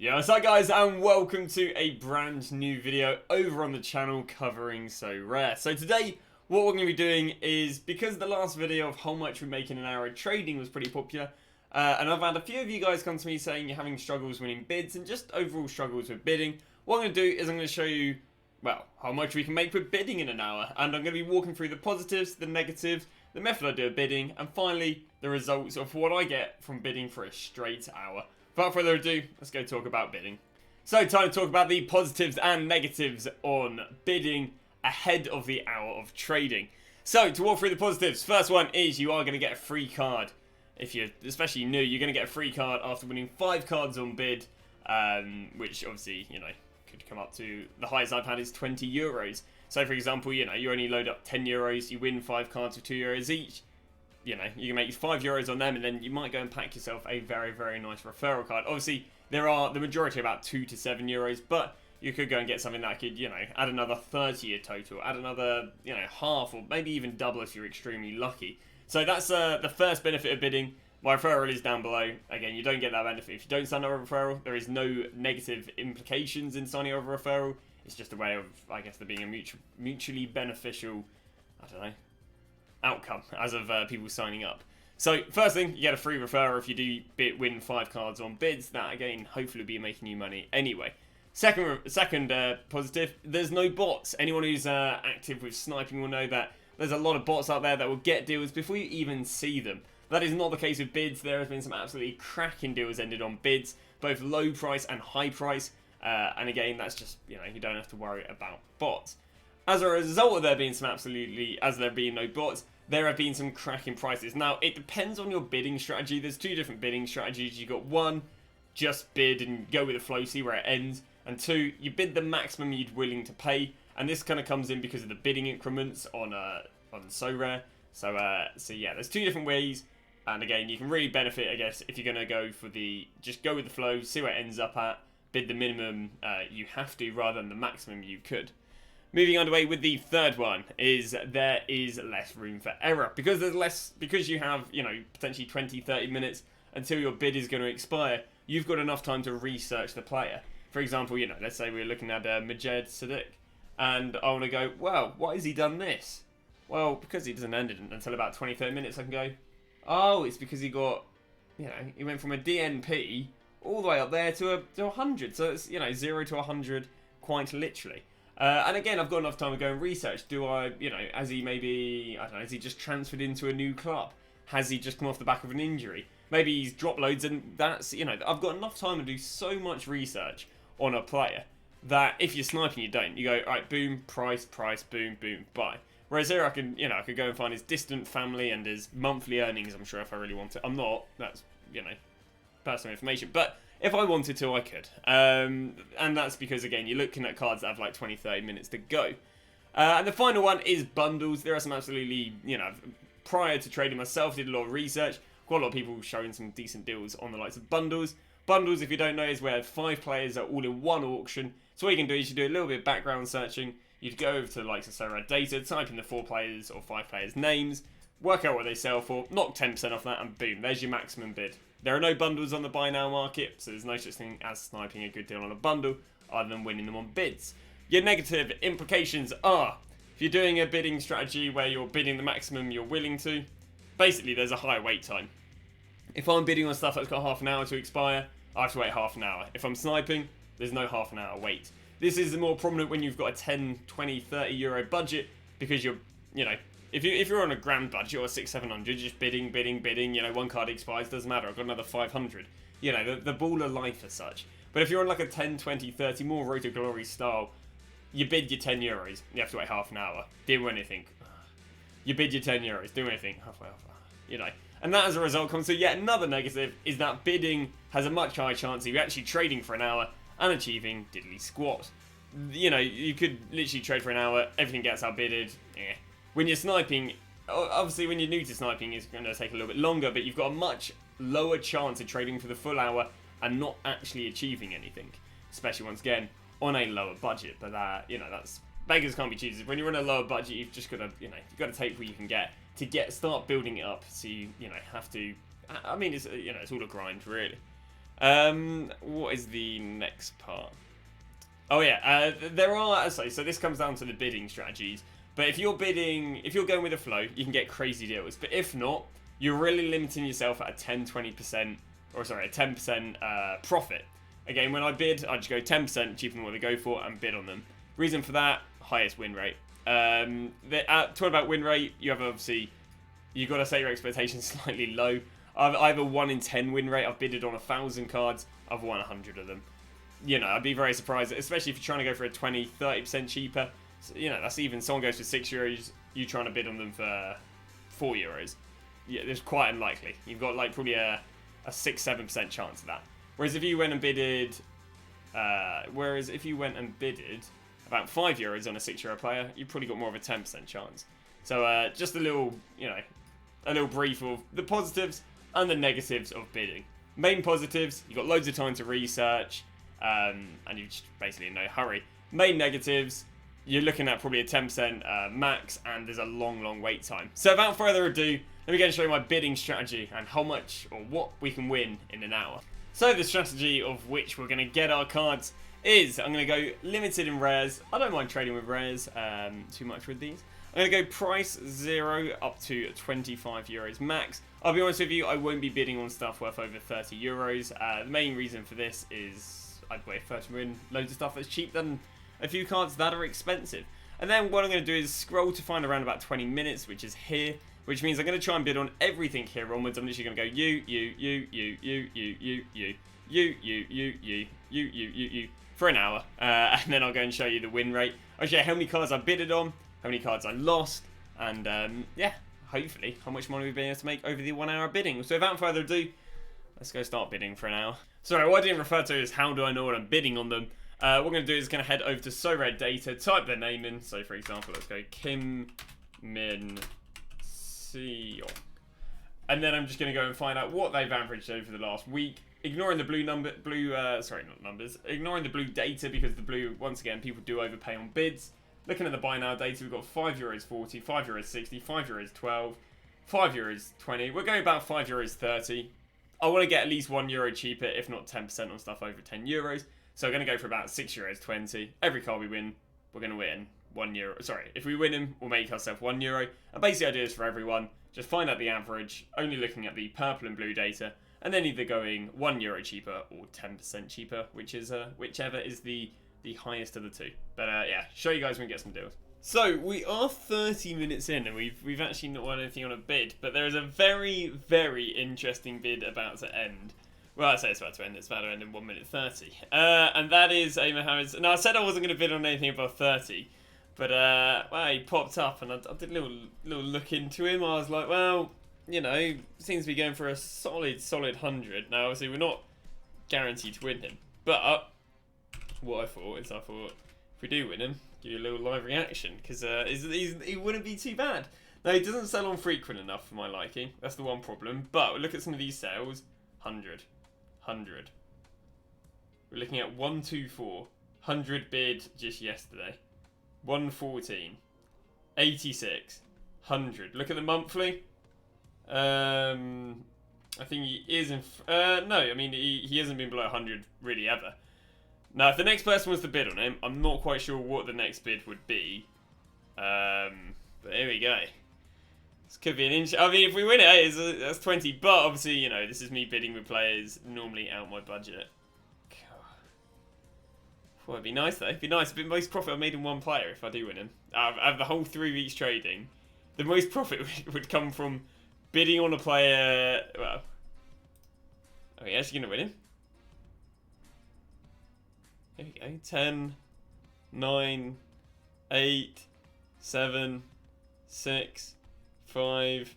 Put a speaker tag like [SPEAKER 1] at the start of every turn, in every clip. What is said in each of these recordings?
[SPEAKER 1] Yo, what's up guys, and welcome to a brand new video over on the channel covering SoRare. So today, what we're going to be doing is, because the last video of how much we make in an hour of trading was pretty popular, and I've had a few of you guys come to me saying you're having struggles winning bids and just overall struggles with bidding. What I'm going to do is I'm going to show you, well, how much we can make with bidding in an hour, and I'm going to be walking through the positives, the negatives, the method I do of bidding, and finally, the results of what I get from bidding for a straight hour. Without further ado, let's go talk about bidding. So, time to talk about the positives and negatives on bidding ahead of the hour of trading. So, to walk through the positives, first one is you are going to get a free card. If you're especially new, you're going to get a free card after winning 5 cards on bid, which obviously, could come up to, the highest I've had is 20 euros. So, for example, you only load up 10 euros, you win 5 cards for 2 euros each. You can make 5 euros on them, and then you might go and pack yourself a very, very nice referral card. Obviously, there are the majority about 2 to 7 euros, but you could go and get something that could, add another 30 a total, add another, half, or maybe even double if you're extremely lucky. So that's the first benefit of bidding. My referral is down below. Again, you don't get that benefit if you don't sign up a referral. There is no negative implications in signing up a referral. It's just a way of, I guess, there being a mutually beneficial, I don't know, outcome as of people signing up. So first thing, you get a free referral if you do win 5 cards on bids. That again, hopefully will be making you money anyway. Second positive, there's no bots. Anyone who's active with sniping will know that there's a lot of bots out there that will get deals before you even see them. That is not the case with bids. There has been some absolutely cracking deals ended on bids, both low price and high price. And again, that's just, you don't have to worry about bots. As a result of there being no bots, there have been some cracking prices. Now, it depends on your bidding strategy. There's 2 different bidding strategies. You've got 1, just bid and go with the flow, see where it ends. And 2, you bid the maximum you'd willing to pay. And this kind of comes in because of the bidding increments on SoRare. So yeah, there's 2 different ways. And again, you can really benefit, I guess, if you're going to go for just go with the flow, see where it ends up at, bid the minimum you have to rather than the maximum you could. Moving underway with the third one is there is less room for error because you have, potentially 20-30 minutes until your bid is going to expire. You've got enough time to research the player. For example, let's say we're looking at Majed Sadiq, and I want to go, well, why has he done this? Well, because he doesn't end it until about 20-30 minutes, I can go, oh, it's because he got, he went from a DNP all the way up there to 100. So it's, 0 to 100 quite literally. And again, I've got enough time to go and research. Do I, has he maybe, I don't know, has he just transferred into a new club? Has he just come off the back of an injury? Maybe he's dropped loads, and that's, I've got enough time to do so much research on a player that if you're sniping, you don't. You go, all right, boom, price, boom, boom, buy. Whereas here, I could go and find his distant family and his monthly earnings, I'm sure, if I really want to. I'm not, that's, personal information, but if I wanted to, I could. And that's because, again, you're looking at cards that have like 20-30 minutes to go. And the final one is bundles. There are some absolutely, prior to trading myself, did a lot of research. Quite a lot of people showing some decent deals on the likes of bundles. Bundles, if you don't know, is where 5 players are all in one auction. So what you can do is you do a little bit of background searching. You'd go over to the likes of SoRare data, type in the 4 players or 5 players' names, work out what they sell for, knock 10% off that, and boom, there's your maximum bid. There are no bundles on the buy now market, so there's no such thing as sniping a good deal on a bundle, other than winning them on bids. Your negative implications are, if you're doing a bidding strategy where you're bidding the maximum you're willing to, basically there's a higher wait time. If I'm bidding on stuff that's got half an hour to expire, I have to wait half an hour. If I'm sniping, there's no half an hour wait. This is more prominent when you've got a 10, 20, 30 euro budget, because you're, if you're on a grand budget or 600-700, just bidding, one card expires, doesn't matter, I've got another 500. The ball of life as such. But if you're on like a 10, 20, 30, more Roto Glory style, you bid your 10 euros, you have to wait half an hour, do anything. You bid your 10 euros, do anything, halfway off, And that as a result comes to yet another negative, is that bidding has a much higher chance of you actually trading for an hour and achieving diddly squat. You could literally trade for an hour, everything gets outbidded, When you're sniping, obviously when you're new to sniping, it's going to take a little bit longer, but you've got a much lower chance of trading for the full hour and not actually achieving anything. Especially, once again, on a lower budget. But that's, beggars can't be choosers. When you're on a lower budget, you've just got to, you've got to take what you can get to start building it up. So you have to, I mean, it's all a grind, really. What is the next part? Oh yeah, there are, so this comes down to the bidding strategies. But if you're going with a flow, you can get crazy deals. But if not, you're really limiting yourself at a 10-20%, or sorry, a 10% profit. Again, when I bid, I just go 10% cheaper than what they go for and bid on them. Reason for that, highest win rate. Talking about win rate, you have obviously, you've got to set your expectations slightly low. I have a 1 in 10 win rate. I've bidded on 1,000 cards. I've won 100 of them. You know, I'd be very surprised, especially if you're trying to go for a 20-30% cheaper. So, you know, that's even someone goes for €6, you trying to bid on them for €4. Yeah, it's quite unlikely. You've got like probably a 6-7% chance of that. Whereas if you went and bidded, about €5 on a €6 player, you've probably got more of a 10% chance. So just a little, you know, a little brief of the positives and the negatives of bidding. Main positives, you've got loads of time to research. And you're just basically in no hurry. Main negatives, you're looking at probably a 10% max, and there's a long wait time. So without further ado, let me go and show you my bidding strategy and how much or what we can win in an hour. So the strategy of which we're going to get our cards is, I'm going to go limited in rares. I don't mind trading with rares too much with these. I'm going to go price 0 up to €25 max. I'll be honest with you, I won't be bidding on stuff worth over €30. The main reason for this is I'd prefer to win loads of stuff that's cheap than a few cards that are expensive. And then what I'm going to do is scroll to find around about 20 minutes, which is here, which means I'm going to try and bid on everything here onwards. I'm literally going to go you for an hour, and then I'll go and show you the win rate. I'll show you how many cards I bidded on, how many cards I lost, and yeah, hopefully how much money we've been able to make over the 1 hour bidding. So without further ado, let's go start bidding for an hour. Sorry, what I didn't refer to is how do I know what I'm bidding on them. What we're going to do is going to head over to SoRare data, type their name in. So for example, let's go Kim Min Seok. And then I'm just going to go and find out what they've averaged over the last week. Ignoring the ignoring the blue data, because the blue, once again, people do overpay on bids. Looking at the buy now data, we've got €5.40, €5.60, €5.12, €5.20. We're going about €5.30. I want to get at least €1 cheaper, if not 10% on stuff over €10. So I'm going to go for about €6.20. Every card we win, we're going to win €1. Sorry, if we win them, we'll make ourselves €1. And basically I do this for everyone. Just find out the average, only looking at the purple and blue data, and then either going €1 cheaper or 10% cheaper, which is whichever is the highest of the two. But yeah, show you guys when we get some deals. So we are 30 minutes in, and we've actually not won anything on a bid, but there is a very interesting bid about to end. Well, I say it's about to end. It's about to end in 1 minute 30, and that is a Mohammed's. Now I said I wasn't going to bid on anything above 30, but well, he popped up, and I did a little look into him. I was like, well, you know, seems to be going for a solid 100. Now obviously we're not guaranteed to win him, but what I thought is, if we do win him, give you a little live reaction, because he wouldn't be too bad. Now, he doesn't sell on frequent enough for my liking. That's the one problem. But look at some of these sales. 100. We're looking at 124. 100 bid just yesterday. 114. 86. 100. Look at the monthly. I think he is in... no, I mean, he hasn't been below 100 really ever. Now, if the next person was to bid on him, I'm not quite sure what the next bid would be. But here we go. This could be an inch. I mean, if we win it, that's 20. But obviously, you know, this is me bidding with players normally out my budget. Well, it'd be nice though. It'd be nice. It'd be the most profit I've made in one player if I do win him. Out of the whole 3 weeks trading, the most profit would come from bidding on a player. Well, are we actually going to win him? Here we go. 10, 9, 8, 7, 6, 5,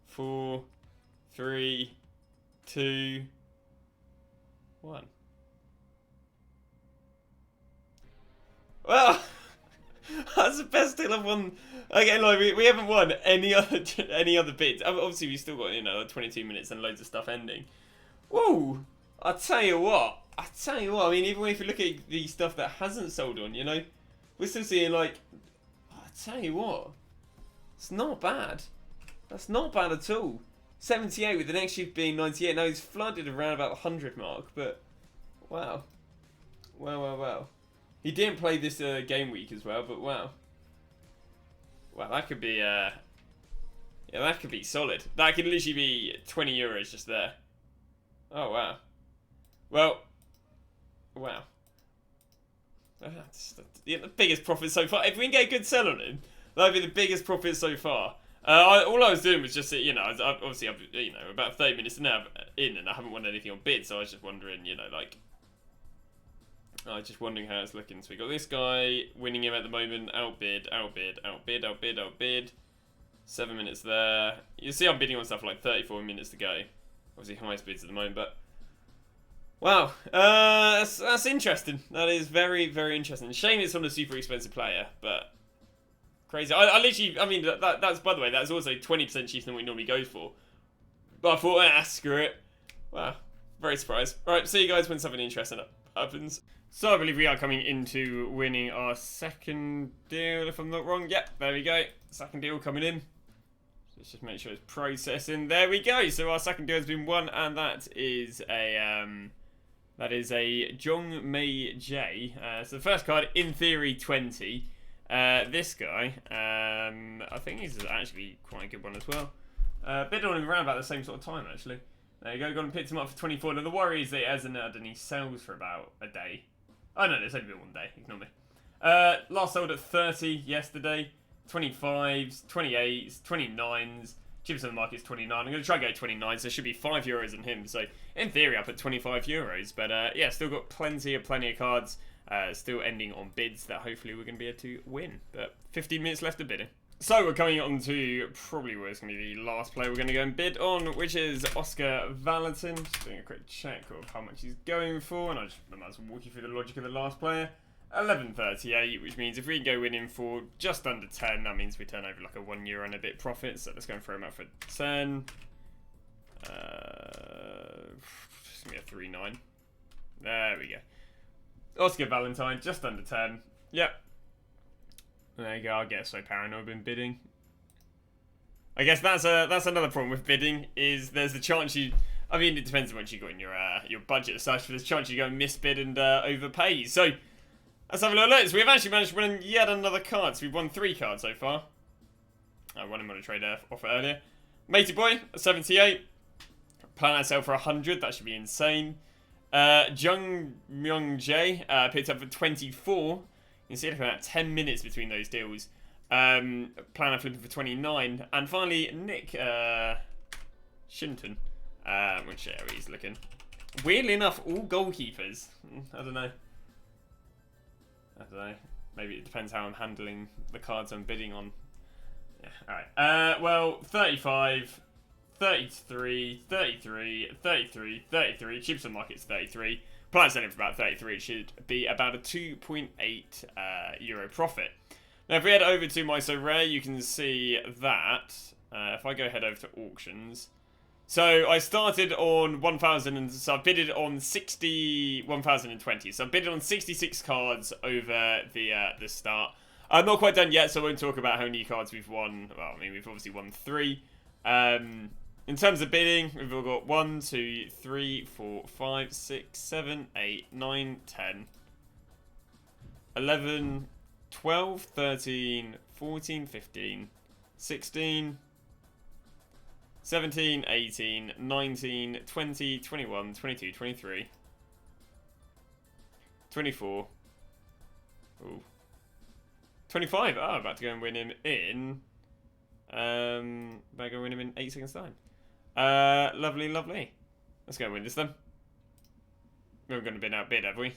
[SPEAKER 1] 4, 3, 2, 1. Well, that's the best deal I've won. Okay, like we haven't won any other bids. Obviously, we've still got, you know, 22 minutes and loads of stuff ending. Whoa! I tell you what. I mean, even if you look at the stuff that hasn't sold on, you know, we're still seeing like. I tell you what, it's not bad. That's not bad at all. 78 with the next shift being 98. Now he's flooded around about 100 mark, but wow. Wow. He didn't play this game week as well, but wow. Wow, that could be yeah, that could be solid. That could literally be 20 euros just there. Oh wow. Well, wow. That's the biggest profit so far. If we can get a good sell on him, that'd be the biggest profit so far. All I was doing was just, you know, obviously, you know, about 30 minutes now in, and I haven't won anything on bid, so I was just wondering, you know, like, I was just wondering how it's looking. So we got this guy winning him at the moment. Outbid. 7 minutes there. You see, I'm bidding on stuff like 34 minutes to go. Obviously, highest bids at the moment, but wow, that's interesting. That is very, very interesting. Shame it's on a super expensive player, but crazy. I literally, I mean, that's, by the way, that's also 20% cheaper than we normally go for. But I thought, screw it. Wow, very surprised. Alright, see you guys when something interesting happens. So I believe we are coming into winning our second deal, if I'm not wrong. Yep, there we go. Second deal coming in. Let's just make sure it's processing. There we go. So our second deal has been won, and that is a Jong Mei J. So the first card, in theory, 20. This guy, I think he's actually quite a good one as well. Bid on him around about the same sort of time, actually. There you go, got and picked him up for 24. Now the worry is that he hasn't had any sales for about a day. Oh no, it's only been 1 day, ignore me. Last sold at 30 yesterday. 25s, 28s, 29s. Cheapest on the market is 29. I'm going to try and go 29, so it should be €5 on him. So in theory, I put €25. But yeah, still got plenty of cards. Still ending on bids that hopefully we're going to be able to win. But 15 minutes left of bidding. So we're coming on to probably what's going to be the last player we're going to go and bid on, which is Oscar Valentin. Just doing a quick check of how much he's going for, and I might as well walk you through the logic of the last player. 11.38, which means if we can go in him for just under 10, that means we turn over like a €1 and a bit profit. So let's go and throw him out for 10. Just gonna be a 3.9. There we go. Oscar Valentine, just under 10. Yep. There you go. I get so paranoid in bidding. I guess that's another problem with bidding, is there's the chance you. I mean, it depends on what you got in your budget as such, but there's a chance you go and misbid and overpay. So let's have a little look. So we've actually managed to win yet another card. So we've won 3 cards so far. I won him on a trade offer earlier. Matey Boy, 78. Plan that sale for 100. That should be insane. Jung Myung Jae picked up for 24. You can see it about 10 minutes between those deals. Planner flipping for 29. And finally, Nick Shinton. Which area he's looking. Weirdly enough, all goalkeepers. I don't know. Maybe it depends how I'm handling the cards I'm bidding on. Yeah, alright. Well, 35, 33, 33, 33, 33. Cheapest on market's 33. Plan selling for about 33. It should be about a 2.8 euro profit. Now, if we head over to my SoRare, you can see that if I go head over to auctions. So I started on 1,000, and so I bidded on 1,020. So I bidded on 66 cards over the start. I'm not quite done yet, so I won't talk about how many cards we've won. Well, I mean, we've obviously won 3. In terms of bidding, we've all got 1, 2, 3, 4, 5, 6, 7, 8, 9, 10, 11, 12, 13, 14, 15, 16, 17, 18, 19, 20, 21, 22, 23, 24, ooh, 25. Oh, I'm about to go and win him in, about to go win him in 8 seconds time. Lovely. Let's go and win this then. We haven't going to been outbid, have we?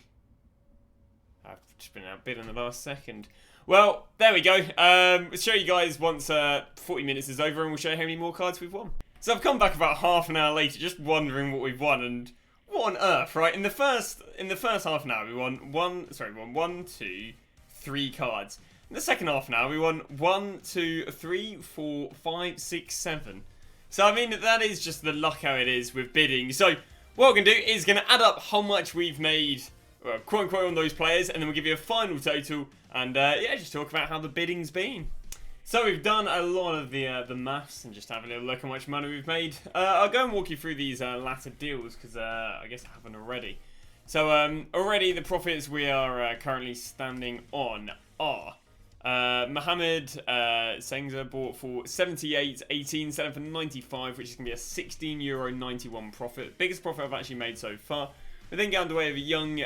[SPEAKER 1] I've just been outbid in the last second. Well, there we go. We'll show you guys once 40 minutes is over, and we'll show you how many more cards we've won. So I've come back about half an hour later, just wondering what we've won, and what on earth, right? In the first half an hour, we won 1, 2, 3 cards. In the second half an hour, we won 1, 2, 3, 4, 5, 6, 7. So I mean, that is just the luck how it is with bidding. So what we're going to do is going to add up how much we've made, quote unquote, on those players, and then we'll give you a final total, and yeah, just talk about how the bidding's been. So we've done a lot of the maths and just have a little look at how much money we've made. I'll go and walk you through these latter deals because I guess I haven't already. So already the profits we are currently standing on are Mohammed Sengza bought for 78.18, selling for 95, which is going to be a €16.91 profit. Biggest profit I've actually made so far. We then get underway with Young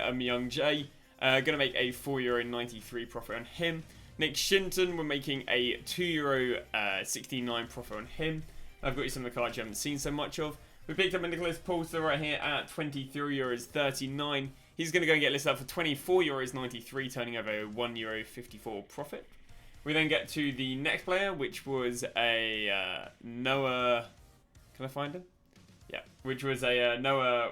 [SPEAKER 1] J. Going to make a €4.93 profit on him. Nick Shinton, we're making a €2.69 profit on him. I've got you some of the cards you haven't seen so much of. We picked up a Nicholas Polster right here at €23.39. He's going to go and get listed up for €24.93, turning over a €1.54 profit. We then get to the next player, which was a Noah... Can I find him? Yeah, which was a Noah...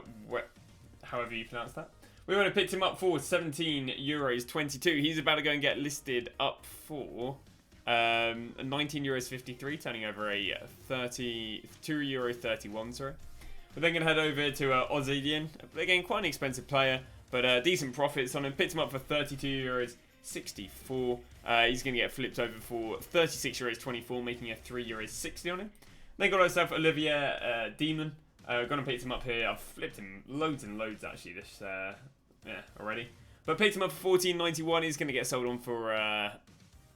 [SPEAKER 1] However you pronounce that. We would have picked him up for €17.22. He's about to go and get listed up for €19.53, turning over a €32.31, sorry. We're then going to head over to Ozidian. Again, quite an expensive player, but decent profits on him. Picked him up for €32.64. He's going to get flipped over for €36.24, making a €3.60 on him. Then got ourselves Olivier Demon. Gonna pick him up here. I've flipped him loads and loads actually this already. But picked him up for $14.91. He's gonna get sold on for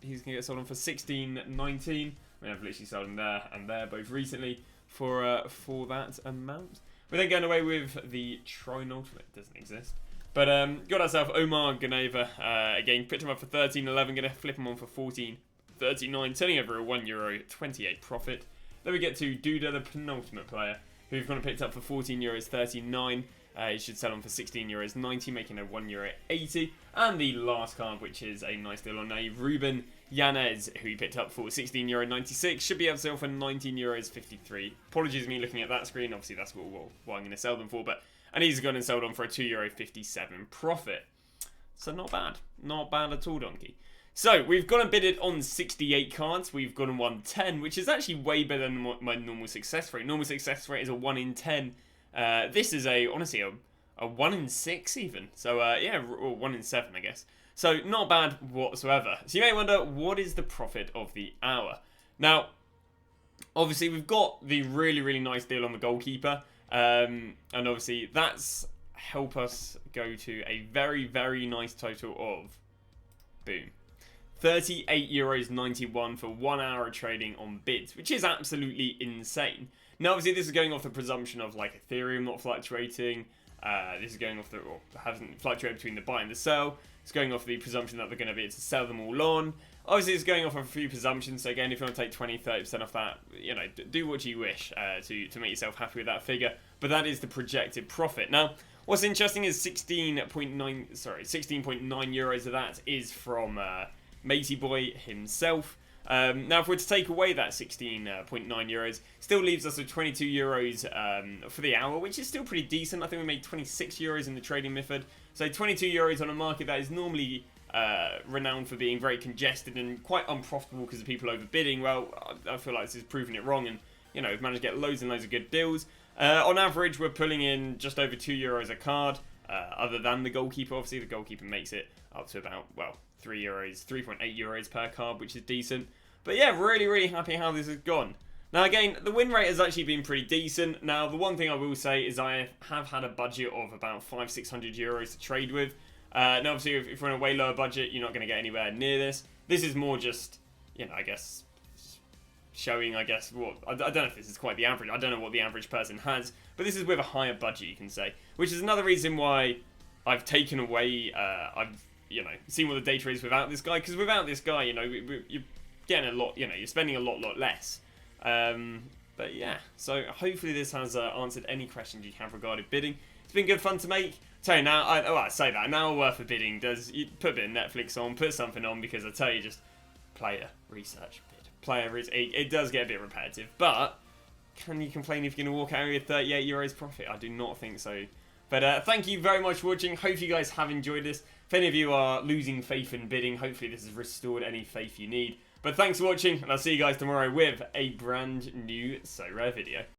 [SPEAKER 1] $16.19. I mean, I've literally sold him there and there both recently for that amount. We're then going away with the Trine Ultimate. Doesn't exist. But got ourselves Omar Ganeva. Again, picked him up for $13.11. Gonna flip him on for $14.39, turning over a €1.28 profit. Then we get to Duda, the penultimate player, who we've gone and picked up for €14.39. He should sell on for €16.90, making a €1.80. And the last card, which is a nice deal on a Ruben Yanez, who he picked up for €16.96, should be able to sell for €19.53. Apologies me looking at that screen, obviously that's what I'm going to sell them for, and he's gone and sold on for a €2.57 profit. So not bad. Not bad at all, Donkey. So, we've gone and bidded on 68 cards. We've gone and won 10, which is actually way better than my normal success rate. Normal success rate is a 1 in 10. This is honestly a 1 in 6 even. So, yeah, or 1 in 7, I guess. So, not bad whatsoever. So, you may wonder, what is the profit of the hour? Now, obviously, we've got the really, really nice deal on the goalkeeper. And obviously, that's help us go to a very, very nice total of... Boom. €38.91 for 1 hour of trading on bids, which is absolutely insane. Now, obviously, this is going off the presumption of like Ethereum not fluctuating. This is going off or hasn't fluctuated between the buy and the sell. It's going off the presumption that they're going to be able to sell them all on. Obviously, it's going off of a few presumptions. So again, if you want to take 20-30% off that, you know, do what you wish to make yourself happy with that figure. But that is the projected profit. Now, what's interesting is 16.9 euros of that is from Matey Boy himself. Now, if we're to take away that 16.9 euros, still leaves us with 22 euros for the hour, which is still pretty decent. I think we made 26 euros in the trading method. So 22 euros on a market that is normally renowned for being very congested and quite unprofitable because of people overbidding. Well, I feel like this is proving it wrong, and you know, we've managed to get loads and loads of good deals. On average, we're pulling in just over 2 euros a card. Other than the goalkeeper, obviously the goalkeeper makes it up to about 3.8 euros per card, which is decent. But yeah, really, really happy how this has gone. Now again, the win rate has actually been pretty decent. Now the one thing I will say is I have had a budget of about 500-600 euros to trade with. Now obviously if we're on a way lower budget, you're not going to get anywhere near this. This is more just, you know, I guess showing, I guess, what I don't know if this is quite the average. I don't know what the average person has, but this is with a higher budget, you can say, which is another reason why I've taken away. I've seen what the data is without this guy, because without this guy, you know, you're getting a lot. You know, you're spending a lot less. But yeah, so hopefully this has answered any questions you have regarding bidding. It's been good fun to make. Tell you now, I say that now worth of bidding does you put a bit of Netflix on, put something on, because I tell you, just player research bid. It does get a bit repetitive, but can you complain if you're going to walk out with 38 euros profit? I do not think so. But thank you very much for watching. Hope you guys have enjoyed this. If any of you are losing faith in bidding, hopefully this has restored any faith you need. But thanks for watching, and I'll see you guys tomorrow with a brand new SoRare video.